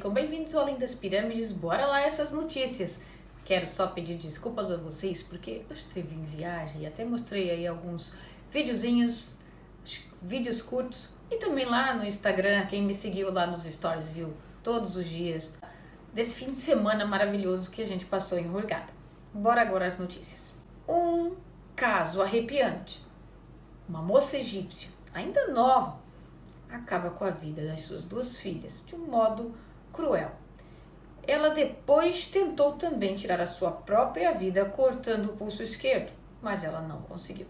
alaikum, bem-vindos ao Além das Pirâmides, bora lá essas notícias. Quero só pedir desculpas a vocês porque eu estive em viagem e até mostrei aí alguns videozinhos, vídeos curtos e também lá no Instagram, quem me seguiu lá nos stories viu todos os dias desse fim de semana maravilhoso que a gente passou em Hurghada. Bora agora às notícias. Um caso arrepiante. Uma moça egípcia, ainda nova, acaba com a vida das suas duas filhas de um modo cruel. Ela depois tentou também tirar a sua própria vida cortando o pulso esquerdo, mas ela não conseguiu.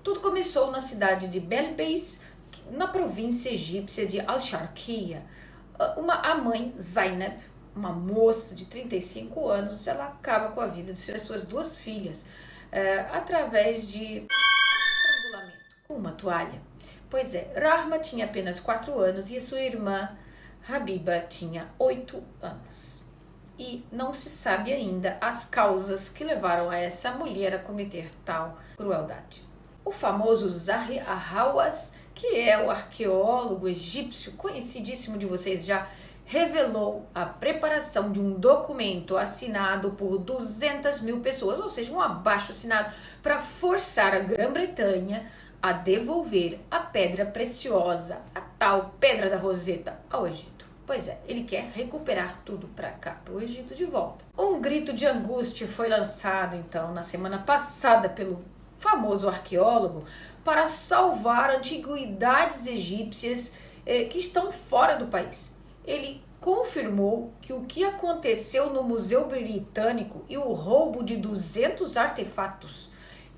Tudo começou na cidade de Belbeis, na província egípcia de Al-Sharqiya. A mãe, Zainab, uma moça de 35 anos, ela acaba com a vida de suas duas filhas através de estrangulamento com uma toalha. Pois é, Rahma tinha apenas 4 anos e a sua irmã Habiba tinha 8 anos. E não se sabe ainda as causas que levaram a essa mulher a cometer tal crueldade. O famoso Zahi Hawass, que é o arqueólogo egípcio conhecidíssimo de vocês já, revelou a preparação de um documento assinado por 200 mil pessoas, ou seja, um abaixo-assinado para forçar a Grã-Bretanha a devolver a pedra preciosa, a tal Pedra da Roseta, ao Egito. Pois é, ele quer recuperar tudo para cá, para o Egito de volta. Um grito de angústia foi lançado, então, na semana passada pelo famoso arqueólogo para salvar antiguidades egípcias que estão fora do país. Ele confirmou que o que aconteceu no Museu Britânico e o roubo de 200 artefatos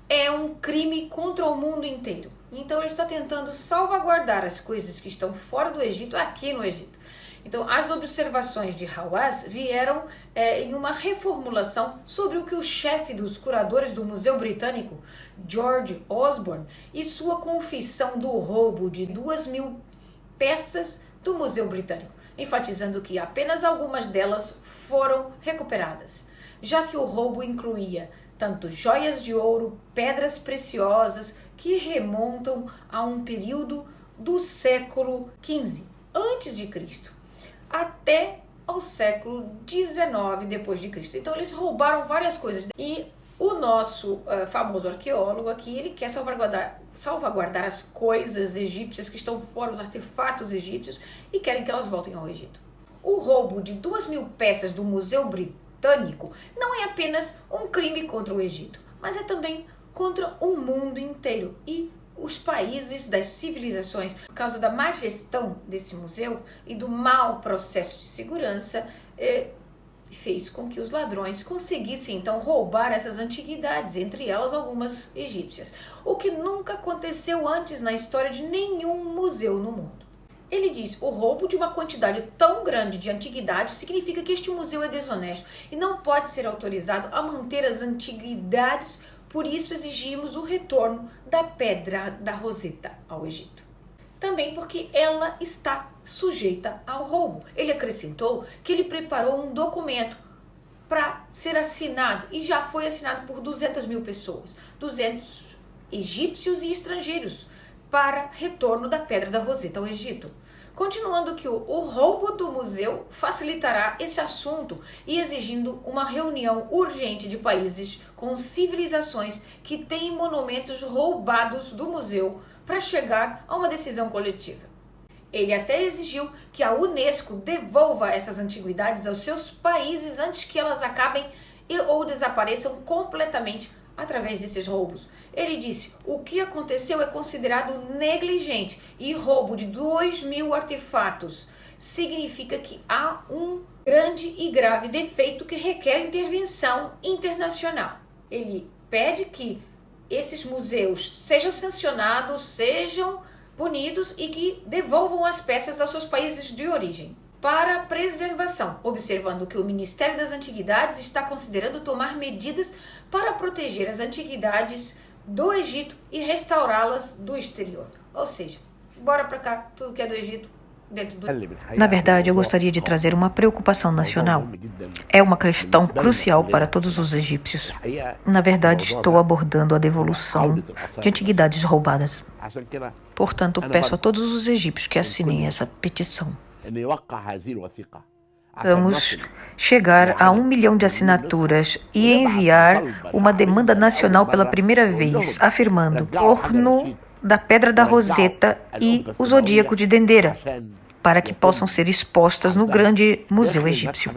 é um crime contra o mundo inteiro. Então ele está tentando salvaguardar as coisas que estão fora do Egito, aqui no Egito. Então as observações de Hawass vieram em uma reformulação sobre o que o chefe dos curadores do Museu Britânico, George Osborne, e sua confissão do roubo de 2.000 peças do Museu Britânico, enfatizando que apenas algumas delas foram recuperadas, já que o roubo incluía tanto joias de ouro, pedras preciosas que remontam a um período do século XV antes de Cristo até ao século XIX depois de Cristo. Então eles roubaram várias coisas e o nosso famoso arqueólogo aqui, ele quer salvaguardar as coisas egípcias que estão fora, os artefatos egípcios, e querem que elas voltem ao Egito. O roubo de 2.000 peças do Museu Britânico não é apenas um crime contra o Egito, mas é também contra o mundo inteiro e os países das civilizações. Por causa da má gestão desse museu e do mau processo de segurança, fez com que os ladrões conseguissem então roubar essas antiguidades, entre elas algumas egípcias, o que nunca aconteceu antes na história de nenhum museu no mundo. Ele diz: o roubo de uma quantidade tão grande de antiguidades significa que este museu é desonesto e não pode ser autorizado a manter as antiguidades, por isso exigimos o retorno da Pedra da Roseta ao Egito. Também porque ela está sujeita ao roubo. Ele acrescentou que ele preparou um documento para ser assinado e já foi assinado por 200 mil pessoas, 200 egípcios e estrangeiros, para retorno da Pedra da Roseta ao Egito. Continuando que o roubo do museu facilitará esse assunto e exigindo uma reunião urgente de países com civilizações que têm monumentos roubados do museu para chegar a uma decisão coletiva. Ele até exigiu que a Unesco devolva essas antiguidades aos seus países antes que elas acabem ou desapareçam completamente através desses roubos. Ele disse: o que aconteceu é considerado negligente e roubo de 2.000 artefatos significa que há um grande e grave defeito que requer intervenção internacional. Ele pede que esses museus sejam sancionados, sejam punidos e que devolvam as peças aos seus países de origem para preservação, observando que o Ministério das Antiguidades está considerando tomar medidas para proteger as antiguidades do Egito e restaurá-las do exterior. Ou seja, bora para cá, tudo que é do Egito, dentro do... Na verdade, eu gostaria de trazer uma preocupação nacional. É uma questão crucial para todos os egípcios. Na verdade, estou abordando a devolução de antiguidades roubadas. Portanto, peço a todos os egípcios que assinem essa petição. Vamos chegar a 1 milhão de assinaturas e enviar uma demanda nacional pela primeira vez, afirmando Torno da Pedra da Roseta e o Zodíaco de Dendera, para que possam ser expostas no grande museu egípcio.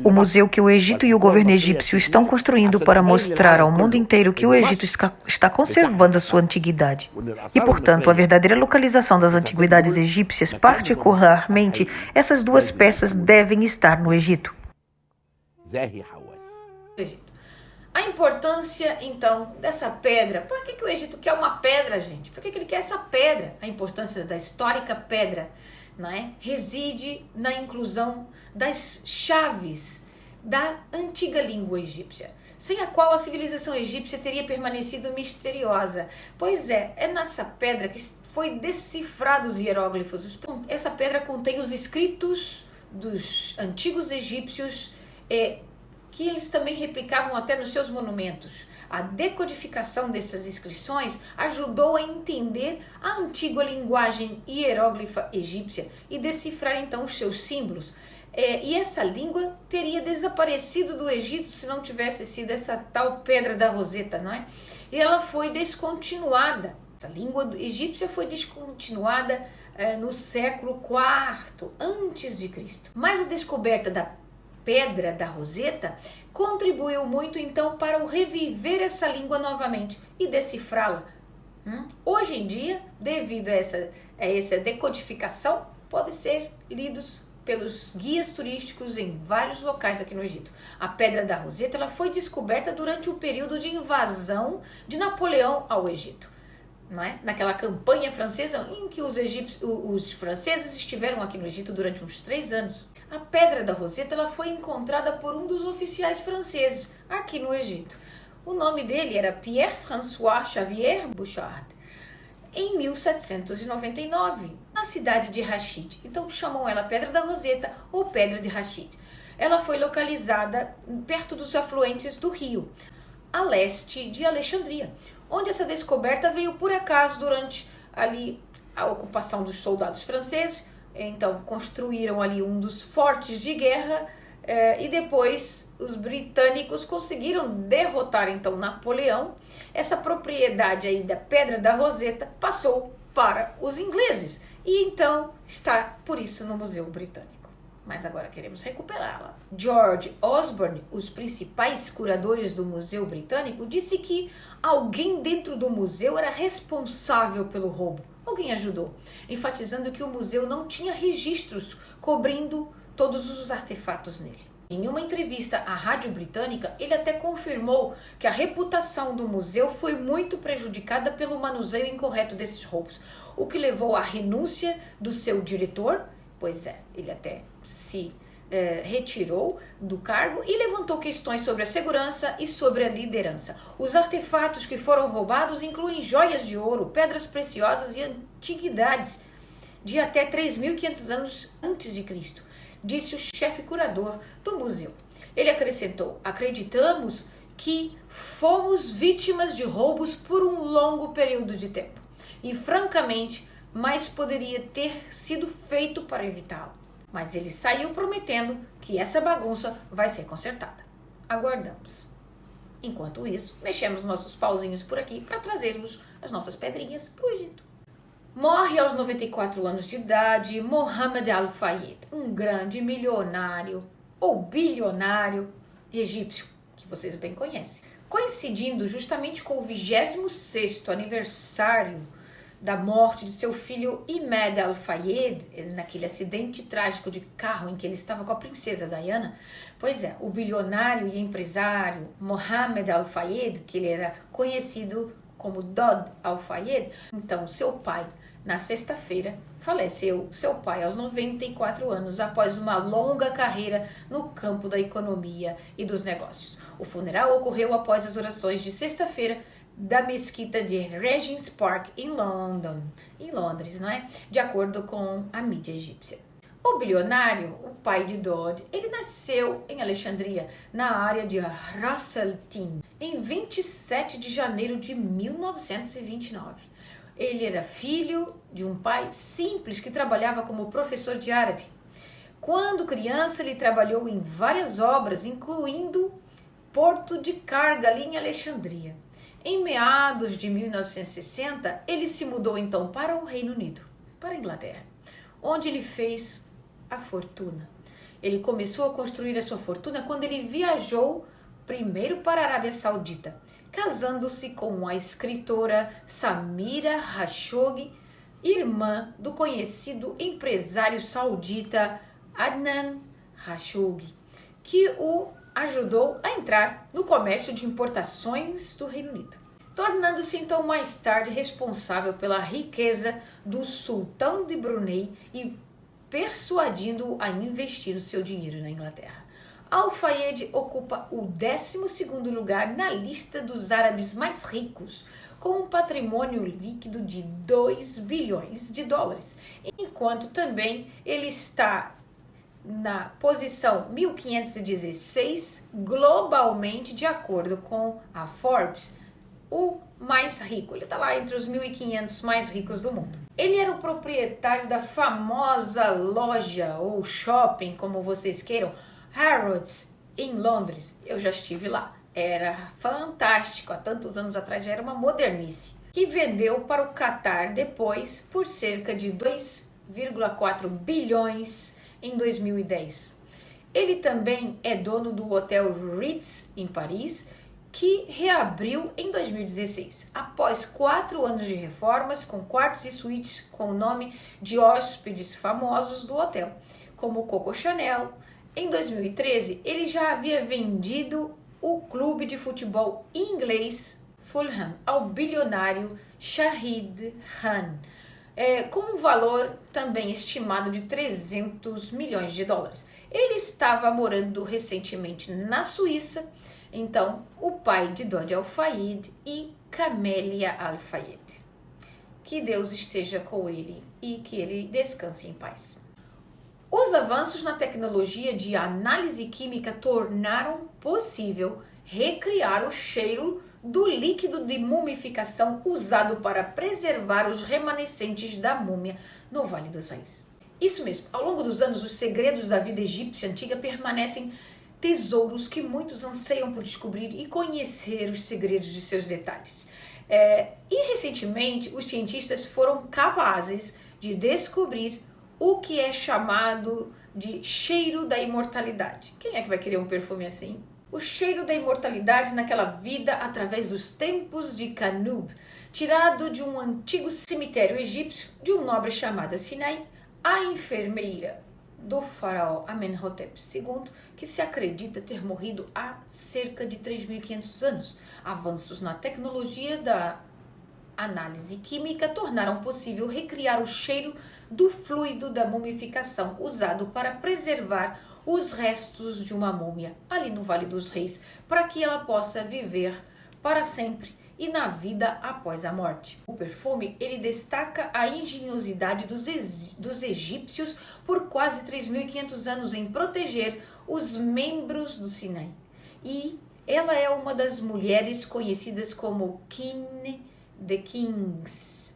O museu que o Egito e o governo egípcio estão construindo para mostrar ao mundo inteiro que o Egito está conservando a sua antiguidade. E, portanto, a verdadeira localização das antiguidades egípcias, particularmente essas duas peças, devem estar no Egito. A importância, então, dessa pedra. Por que o Egito quer uma pedra, gente? Por que ele quer essa pedra? A importância da histórica pedra, né, reside na inclusão das chaves da antiga língua egípcia, sem a qual a civilização egípcia teria permanecido misteriosa. Pois é nessa pedra que foi decifrado os hieróglifos. Essa pedra contém os escritos dos antigos egípcios, que eles também replicavam até nos seus monumentos. A decodificação dessas inscrições ajudou a entender a antiga linguagem hieróglifa egípcia e decifrar então os seus símbolos. E essa língua teria desaparecido do Egito se não tivesse sido essa tal Pedra da Roseta, não é? E ela foi descontinuada. Essa língua egípcia foi descontinuada no século IV a.C. Mas a descoberta da Pedra da Roseta contribuiu muito então para o reviver essa língua novamente e decifrá-la. Hoje em dia, devido a essa decodificação, podem ser lidos pelos guias turísticos em vários locais aqui no Egito. A Pedra da Roseta ela foi descoberta durante o período de invasão de Napoleão ao Egito. Não é? Naquela campanha francesa em que os franceses estiveram aqui no Egito durante uns 3 anos. A Pedra da Roseta ela foi encontrada por um dos oficiais franceses aqui no Egito. O nome dele era Pierre-François Xavier Bouchard, em 1799, na cidade de Rachid. Então chamam ela Pedra da Roseta ou Pedra de Rachid. Ela foi localizada perto dos afluentes do rio, a leste de Alexandria, onde essa descoberta veio por acaso durante ali a ocupação dos soldados franceses. Então construíram ali um dos fortes de guerra e depois os britânicos conseguiram derrotar então Napoleão. Essa propriedade aí da Pedra da Roseta passou para os ingleses e então está por isso no Museu Britânico. Mas agora queremos recuperá-la. George Osborne, os principais curadores do Museu Britânico, disse que alguém dentro do museu era responsável pelo roubo. Alguém ajudou, enfatizando que o museu não tinha registros cobrindo todos os artefatos nele. Em uma entrevista à Rádio Britânica, ele até confirmou que a reputação do museu foi muito prejudicada pelo manuseio incorreto desses roubos, o que levou à renúncia do seu diretor. Pois ele até se retirou do cargo e levantou questões sobre a segurança e sobre a liderança. Os artefatos que foram roubados incluem joias de ouro, pedras preciosas e antiguidades de até 3.500 anos antes de Cristo, disse o chefe curador do museu. Ele acrescentou: acreditamos que fomos vítimas de roubos por um longo período de tempo e, francamente, mais poderia ter sido feito para evitá-lo. Mas ele saiu prometendo que essa bagunça vai ser consertada. Aguardamos. Enquanto isso, mexemos nossos pauzinhos por aqui para trazermos as nossas pedrinhas para o Egito. Morre aos 94 anos de idade Mohammed Al-Fayed, um grande milionário ou bilionário egípcio, que vocês bem conhecem. Coincidindo justamente com o 26º aniversário da morte de seu filho Imed Al-Fayed, naquele acidente trágico de carro em que ele estava com a princesa Diana. Pois o bilionário e empresário Mohammed Al-Fayed, que ele era conhecido como Dod Al-Fayed, então seu pai, na sexta-feira, faleceu seu pai aos 94 anos, após uma longa carreira no campo da economia e dos negócios. O funeral ocorreu após as orações de sexta-feira da mesquita de Regent's Park em Londres, não é? De acordo com a mídia egípcia. O bilionário, o pai de Dod, ele nasceu em Alexandria, na área de Ras el-Tin, em 27 de janeiro de 1929. Ele era filho de um pai simples que trabalhava como professor de árabe. Quando criança, ele trabalhou em várias obras, incluindo porto de carga ali em Alexandria. Em meados de 1960, ele se mudou então para o Reino Unido, para a Inglaterra, onde ele fez a fortuna. Ele começou a construir a sua fortuna quando ele viajou primeiro para a Arábia Saudita, casando-se com a escritora Samira Khashoggi, irmã do conhecido empresário saudita Adnan Khashoggi, que o ajudou a entrar no comércio de importações do Reino Unido, tornando-se então mais tarde responsável pela riqueza do sultão de Brunei e persuadindo-o a investir o seu dinheiro na Inglaterra. Al-Fayed ocupa o 12º lugar na lista dos árabes mais ricos, com um patrimônio líquido de 2 bilhões de dólares, enquanto também ele está na posição 1516 globalmente, de acordo com a Forbes, o mais rico. Ele está lá entre os 1.500 mais ricos do mundo. Ele era o proprietário da famosa loja ou shopping, como vocês queiram, Harrods, em Londres. Eu já estive lá. Era fantástico. Há tantos anos atrás já era uma modernice. Que vendeu para o Catar depois por cerca de 2,4 bilhões em 2010. Ele também é dono do Hotel Ritz, em Paris, que reabriu em 2016, após 4 anos de reformas, com quartos e suítes com o nome de hóspedes famosos do hotel, como Coco Chanel. Em 2013, ele já havia vendido o clube de futebol inglês Fulham ao bilionário Shahid Khan, com um valor também estimado de 300 milhões de dólares. Ele estava morando recentemente na Suíça. Então, o pai de Dodi Al-Fayed e Camélia Al-Fayed. Que Deus esteja com ele e que ele descanse em paz. Os avanços na tecnologia de análise química tornaram possível recriar o cheiro do líquido de mumificação usado para preservar os remanescentes da múmia no Vale dos Reis. Isso mesmo, ao longo dos anos, os segredos da vida egípcia antiga permanecem tesouros que muitos anseiam por descobrir e conhecer os segredos de seus detalhes. E recentemente, os cientistas foram capazes de descobrir o que é chamado de cheiro da imortalidade. Quem é que vai querer um perfume assim? O cheiro da imortalidade naquela vida através dos tempos de Canub, tirado de um antigo cemitério egípcio de um nobre chamado Sinai, a enfermeira do faraó Amenhotep II, que se acredita ter morrido há cerca de 3.500 anos. Avanços na tecnologia da análise química tornaram possível recriar o cheiro do fluido da mumificação usado para preservar os restos de uma múmia ali no Vale dos Reis, para que ela possa viver para sempre e na vida após a morte. O perfume, ele destaca a engenhosidade dos egípcios por quase 3.500 anos em proteger os membros do Sinai. E ela é uma das mulheres conhecidas como Queen the King's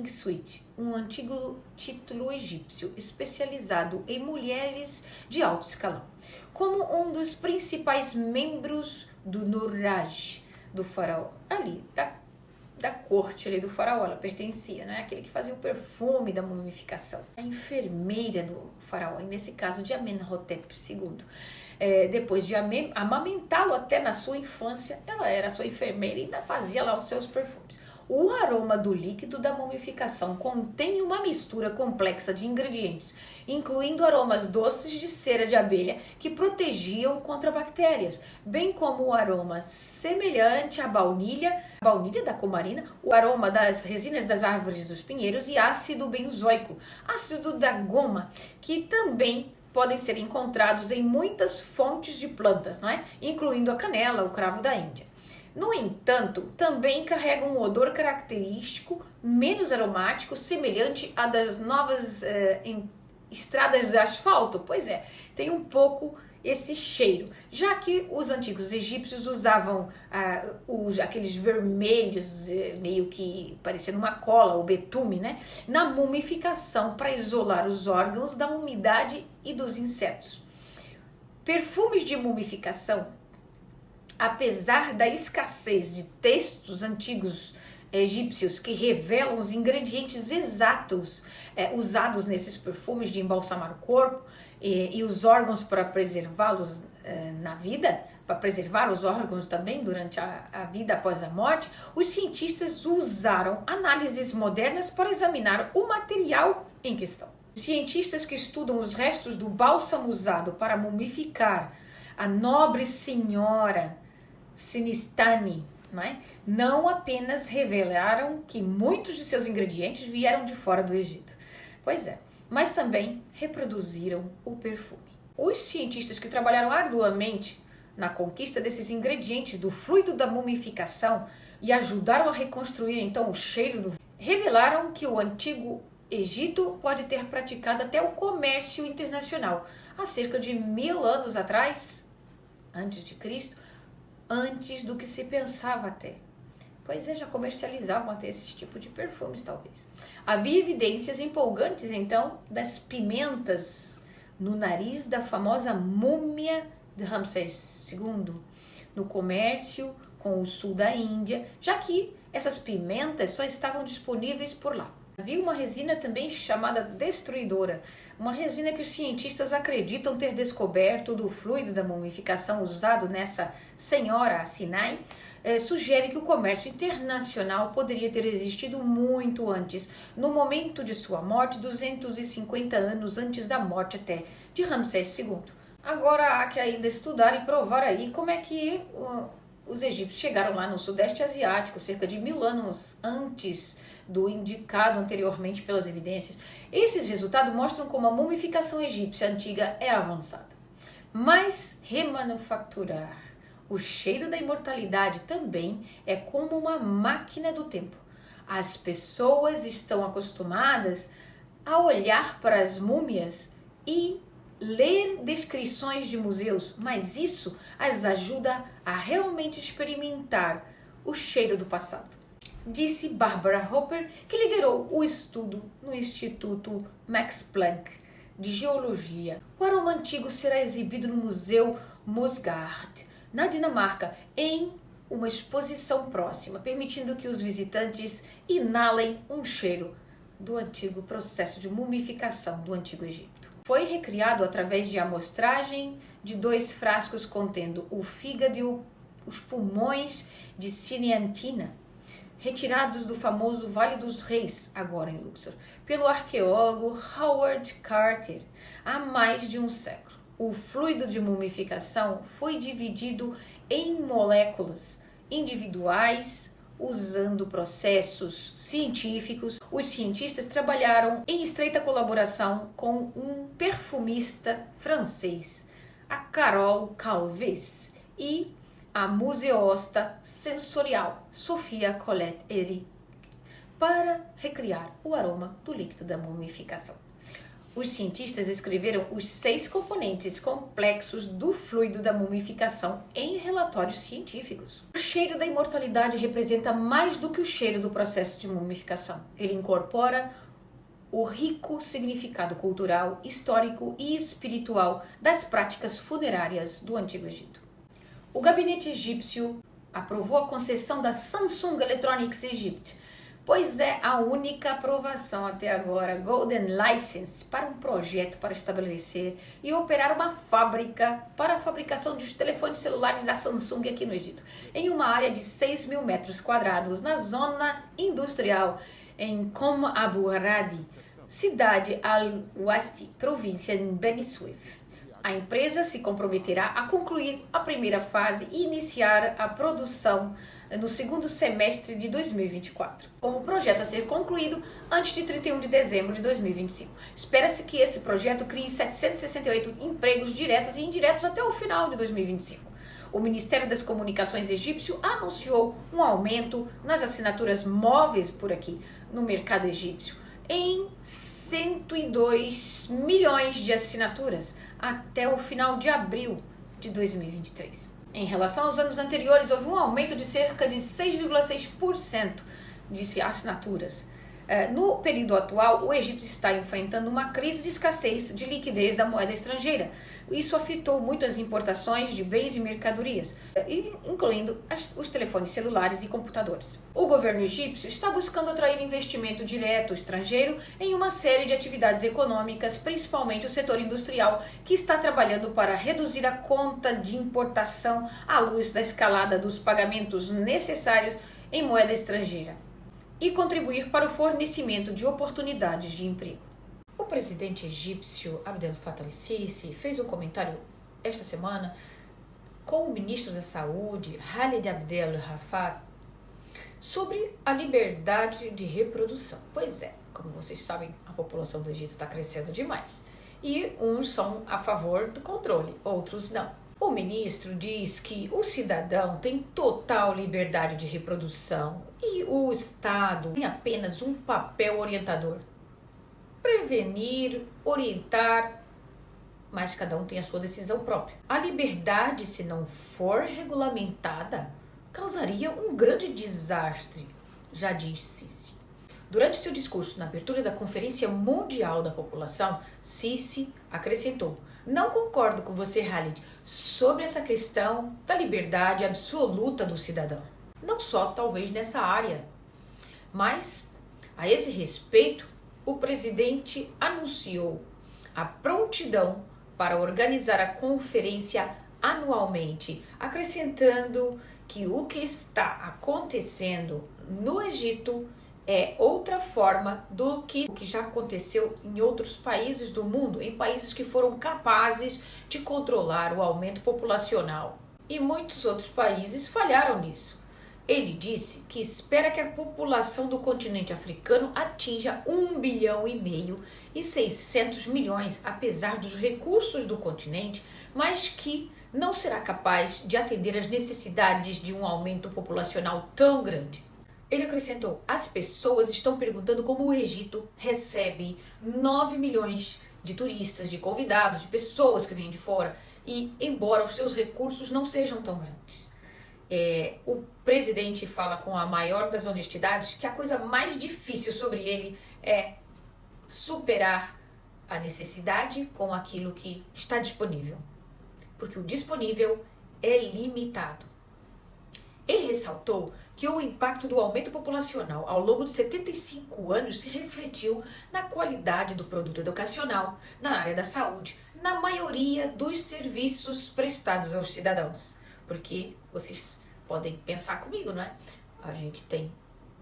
Suite, um antigo título egípcio especializado em mulheres de alto escalão. Como um dos principais membros do Nuraj, do faraó, ali, da corte ali do faraó, ela pertencia, né? Aquele que fazia o perfume da mumificação. A enfermeira do faraó, e nesse caso de Amenhotep II, depois de amamentá-lo até na sua infância, ela era sua enfermeira e ainda fazia lá os seus perfumes. O aroma do líquido da mumificação contém uma mistura complexa de ingredientes, incluindo aromas doces de cera de abelha que protegiam contra bactérias, bem como o aroma semelhante à baunilha da cumarina, o aroma das resinas das árvores dos pinheiros e ácido benzoico, ácido da goma, que também podem ser encontrados em muitas fontes de plantas, não é? Incluindo a canela, o cravo da Índia. No entanto, também carrega um odor característico, menos aromático, semelhante à das novas estradas de asfalto. Pois é, tem um pouco esse cheiro, já que os antigos egípcios usavam aqueles vermelhos, meio que parecendo uma cola, ou betume, né, na mumificação para isolar os órgãos da umidade e dos insetos. Perfumes de mumificação, apesar da escassez de textos antigos egípcios que revelam os ingredientes exatos usados nesses perfumes de embalsamar o corpo e os órgãos para preservá-los na vida, para preservar os órgãos também durante a vida após a morte, os cientistas usaram análises modernas para examinar o material em questão. Cientistas que estudam os restos do bálsamo usado para mumificar a nobre senhora Sinistani, não apenas revelaram que muitos de seus ingredientes vieram de fora do Egito, mas também reproduziram o perfume. Os cientistas que trabalharam arduamente na conquista desses ingredientes do fluido da mumificação e ajudaram a reconstruir então o cheiro do revelaram que o antigo Egito pode ter praticado até o comércio internacional há cerca de 1000 anos atrás, antes de Cristo, antes do que se pensava até. Já comercializavam até esse tipo de perfumes, talvez. Havia evidências empolgantes, então, das pimentas no nariz da famosa múmia de Ramsés II, no comércio com o sul da Índia, já que essas pimentas só estavam disponíveis por lá. Havia uma resina também chamada destruidora, uma resina que os cientistas acreditam ter descoberto do fluido da mumificação usado nessa senhora Sinai, sugere que o comércio internacional poderia ter existido muito antes, no momento de sua morte, 250 anos antes da morte até de Ramsés II. Agora há que ainda estudar e provar aí como é que os egípcios chegaram lá no Sudeste Asiático, cerca de 1000 anos antes do indicado anteriormente pelas evidências. Esses resultados mostram como a mumificação egípcia antiga é avançada. Mas remanufaturar o cheiro da imortalidade também é como uma máquina do tempo. As pessoas estão acostumadas a olhar para as múmias e ler descrições de museus, mas isso as ajuda a realmente experimentar o cheiro do passado. Disse Barbara Hopper, que liderou o estudo no Instituto Max Planck de Geologia. O aroma antigo será exibido no Museu Mosgard, na Dinamarca, em uma exposição próxima, permitindo que os visitantes inalem um cheiro do antigo processo de mumificação do Antigo Egito. Foi recriado através de amostragem de 2 frascos contendo o fígado e os pulmões de Sinyantina, retirados do famoso Vale dos Reis, agora em Luxor, pelo arqueólogo Howard Carter, há mais de um século. O fluido de mumificação foi dividido em moléculas individuais, usando processos científicos. Os cientistas trabalharam em estreita colaboração com um perfumista francês, a Carole Calves, e a museosta sensorial Sophia Colette-Eric, para recriar o aroma do líquido da mumificação. Os cientistas escreveram os 6 componentes complexos do fluido da mumificação em relatórios científicos. O cheiro da imortalidade representa mais do que o cheiro do processo de mumificação. Ele incorpora o rico significado cultural, histórico e espiritual das práticas funerárias do Antigo Egito. O gabinete egípcio aprovou a concessão da Samsung Electronics Egypt, pois é a única aprovação até agora Golden License para um projeto para estabelecer e operar uma fábrica para a fabricação de telefones celulares da Samsung aqui no Egito, em uma área de 6.000 metros quadrados, na zona industrial, em Qom Abu Radi, cidade Al-Wasti, província de Beni Suef. A empresa se comprometerá a concluir a primeira fase e iniciar a produção no segundo semestre de 2024, com o projeto a ser concluído antes de 31 de dezembro de 2025. Espera-se que esse projeto crie 768 empregos diretos e indiretos até o final de 2025. O Ministério das Comunicações egípcio anunciou um aumento nas assinaturas móveis por aqui, no mercado egípcio, em 102 milhões de assinaturas, até o final de abril de 2023. Em relação aos anos anteriores, houve um aumento de cerca de 6,6% de assinaturas. No período atual, o Egito está enfrentando uma crise de escassez de liquidez da moeda estrangeira. Isso afetou muito as importações de bens e mercadorias, incluindo os telefones celulares e computadores. O governo egípcio está buscando atrair investimento direto estrangeiro em uma série de atividades econômicas, principalmente o setor industrial, que está trabalhando para reduzir a conta de importação à luz da escalada dos pagamentos necessários em moeda estrangeira e contribuir para o fornecimento de oportunidades de emprego. O presidente egípcio Abdel Fattah el-Sisi fez um comentário esta semana com o ministro da Saúde, Khaled Abdel Rafat, sobre a liberdade de reprodução. Pois é, como vocês sabem, a população do Egito está crescendo demais. E uns são a favor do controle, outros não. O ministro diz que o cidadão tem total liberdade de reprodução e o Estado tem apenas um papel orientador. Prevenir, orientar, mas cada um tem a sua decisão própria. A liberdade, se não for regulamentada, causaria um grande desastre, já diz Sisi. Durante seu discurso na abertura da Conferência Mundial da População, Sisi acrescentou: "Não concordo com você, Khaled, sobre essa questão da liberdade absoluta do cidadão. Não só, talvez, nessa área. Mas, a esse respeito, o presidente anunciou a prontidão para organizar a conferência anualmente, acrescentando que o que está acontecendo no Egito é outra forma do que já aconteceu em outros países do mundo, em países que foram capazes de controlar o aumento populacional. E muitos outros países falharam nisso. Ele disse que espera que a população do continente africano atinja 1,5 bilhão e 600 milhões, apesar dos recursos do continente, mas que não será capaz de atender às necessidades de um aumento populacional tão grande. Ele acrescentou: as pessoas estão perguntando como o Egito recebe 9 milhões de turistas, de convidados, de pessoas que vêm de fora, e embora os seus recursos não sejam tão grandes. O presidente fala com a maior das honestidades que a coisa mais difícil sobre ele é superar a necessidade com aquilo que está disponível, porque o disponível é limitado. Ele ressaltou que o impacto do aumento populacional ao longo de 75 anos se refletiu na qualidade do produto educacional, na área da saúde, na maioria dos serviços prestados aos cidadãos. Porque vocês podem pensar comigo, não é? A gente tem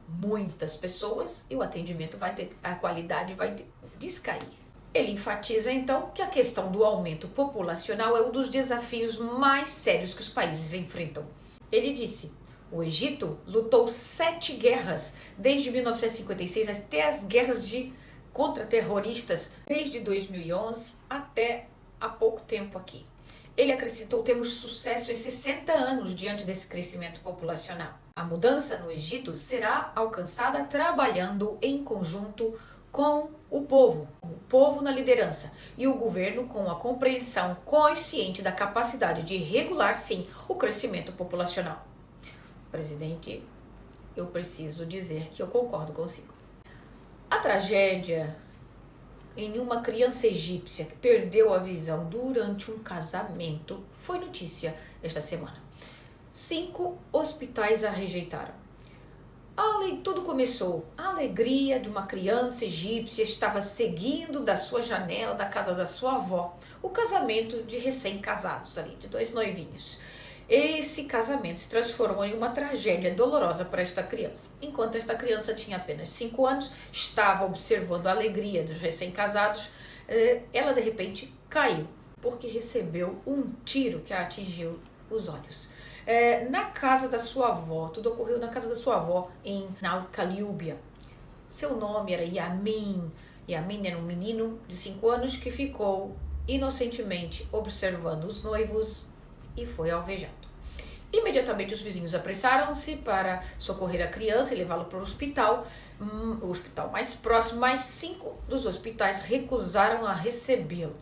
muitas pessoas e o atendimento a qualidade vai descair. Ele enfatiza então que a questão do aumento populacional é um dos desafios mais sérios que os países enfrentam. Ele disse: o Egito lutou 7 guerras desde 1956 até as guerras contra terroristas desde 2011 até há pouco tempo aqui. Ele acrescentou: temos sucesso em 60 anos diante desse crescimento populacional. A mudança no Egito será alcançada trabalhando em conjunto com o povo na liderança e o governo com a compreensão consciente da capacidade de regular, sim, o crescimento populacional. Presidente, eu preciso dizer que eu concordo consigo. A tragédia em uma criança egípcia que perdeu a visão durante um casamento foi notícia esta semana. 5 hospitais a rejeitaram. Tudo começou. A alegria de uma criança egípcia estava seguindo da sua janela, da casa da sua avó, o casamento de recém-casados ali, de 2 noivinhos. Esse casamento se transformou em uma tragédia dolorosa para esta criança. Enquanto esta criança tinha apenas 5 anos, estava observando a alegria dos recém-casados, ela de repente caiu, porque recebeu um tiro que a atingiu os olhos. Na casa da sua avó, tudo ocorreu na casa da sua avó em Al-Kaliubia. Seu nome era Yamin. Yamin era um menino de 5 anos que ficou inocentemente observando os noivos e foi alvejado. Imediatamente os vizinhos apressaram-se para socorrer a criança e levá-lo para o hospital mais próximo, mas 5 dos hospitais recusaram a recebê-lo.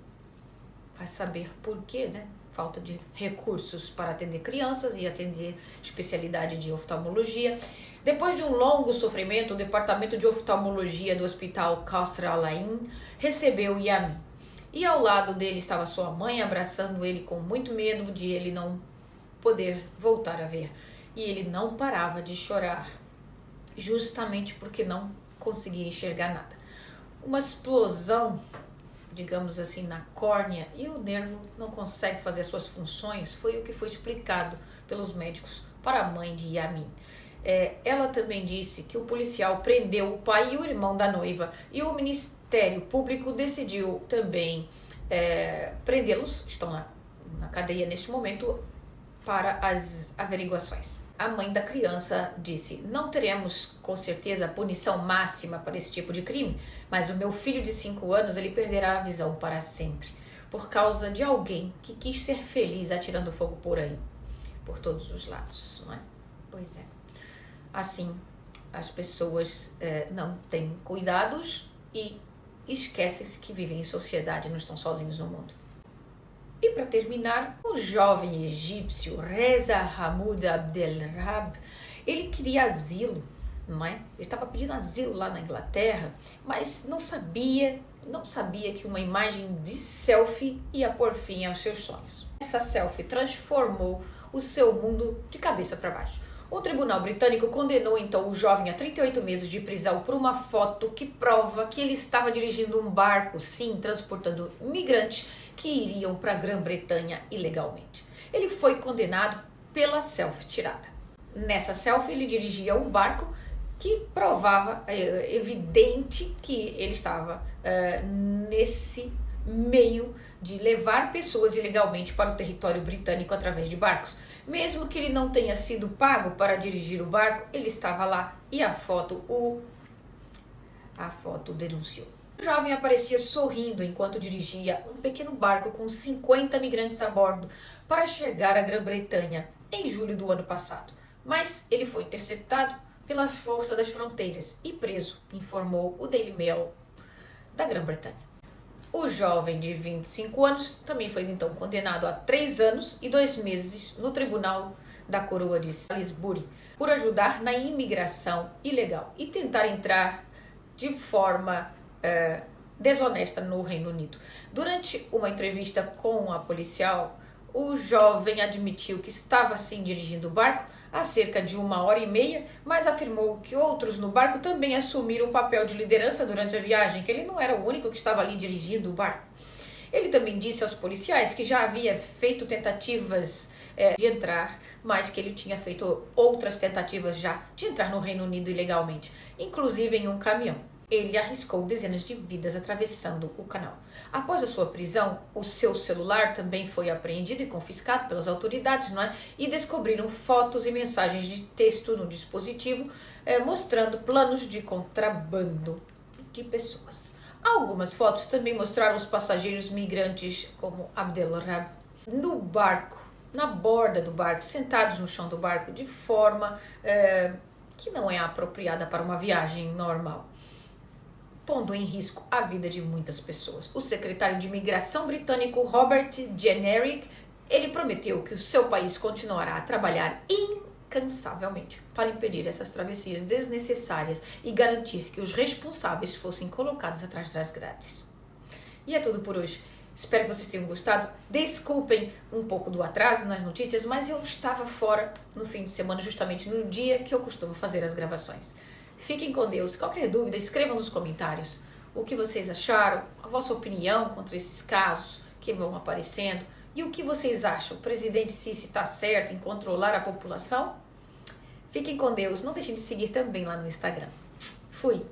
vai saber por quê, né? Falta de recursos para atender crianças e atender especialidade de oftalmologia. Depois de um longo sofrimento, o departamento de oftalmologia do hospital Qasr Al-Ain recebeu Yamin. E ao lado dele estava sua mãe, abraçando ele com muito medo de ele não poder voltar a ver. E ele não parava de chorar, justamente porque não conseguia enxergar nada. Uma explosão, digamos assim, na córnea, e o nervo não consegue fazer suas funções, foi o que foi explicado pelos médicos para a mãe de Yamin. Ela também disse que o policial prendeu o pai e o irmão da noiva, e o Ministério Público decidiu também prendê-los, estão na cadeia neste momento, para as averiguações. A mãe da criança disse: não teremos com certeza a punição máxima para esse tipo de crime, mas o meu filho de 5 anos ele perderá a visão para sempre, por causa de alguém que quis ser feliz atirando fogo por aí, por todos os lados, não é? Pois é. Assim, as pessoas não têm cuidados e esquecem-se que vivem em sociedade e não estão sozinhos no mundo. E para terminar, o jovem egípcio Reza Hamoud Abdelrahab, ele queria asilo, não é? Ele estava pedindo asilo lá na Inglaterra, mas não sabia que uma imagem de selfie ia pôr fim aos seus sonhos. Essa selfie transformou o seu mundo de cabeça para baixo. O tribunal britânico condenou então o jovem a 38 meses de prisão por uma foto que prova que ele estava dirigindo um barco, sim, transportando imigrantes que iriam para a Grã-Bretanha ilegalmente. Ele foi condenado pela selfie tirada. Nessa selfie ele dirigia um barco que provava evidente que ele estava nesse meio de levar pessoas ilegalmente para o território britânico através de barcos. Mesmo que ele não tenha sido pago para dirigir o barco, ele estava lá e a foto denunciou. O jovem aparecia sorrindo enquanto dirigia um pequeno barco com 50 migrantes a bordo para chegar à Grã-Bretanha em julho do ano passado. Mas ele foi interceptado pela força das fronteiras e preso, informou o Daily Mail da Grã-Bretanha. O jovem de 25 anos também foi então condenado a 3 anos e 2 meses no Tribunal da Coroa de Salisbury por ajudar na imigração ilegal e tentar entrar de forma desonesta no Reino Unido. Durante uma entrevista com a policial, o jovem admitiu que estava sim dirigindo o barco há cerca de 1h30, mas afirmou que outros no barco também assumiram o papel de liderança durante a viagem, que ele não era o único que estava ali dirigindo o barco. Ele também disse aos policiais que já havia feito tentativas de entrar, mas que ele tinha feito outras tentativas já de entrar no Reino Unido ilegalmente, inclusive em um caminhão. Ele arriscou dezenas de vidas atravessando o canal. Após a sua prisão, o seu celular também foi apreendido e confiscado pelas autoridades, não é? E descobriram fotos e mensagens de texto no dispositivo mostrando planos de contrabando de pessoas. Algumas fotos também mostraram os passageiros migrantes como Abdelrahab no barco, na borda do barco, sentados no chão do barco de forma que não é apropriada para uma viagem normal, pondo em risco a vida de muitas pessoas. O secretário de imigração britânico Robert Jenrick, ele prometeu que o seu país continuará a trabalhar incansavelmente para impedir essas travessias desnecessárias e garantir que os responsáveis fossem colocados atrás das grades. E é tudo por hoje. Espero que vocês tenham gostado. Desculpem um pouco do atraso nas notícias, mas eu estava fora no fim de semana, justamente no dia que eu costumo fazer as gravações. Fiquem com Deus. Qualquer dúvida, escrevam nos comentários o que vocês acharam, a vossa opinião contra esses casos que vão aparecendo e o que vocês acham. O presidente Sisi está certo em controlar a população? Fiquem com Deus. Não deixem de seguir também lá no Instagram. Fui!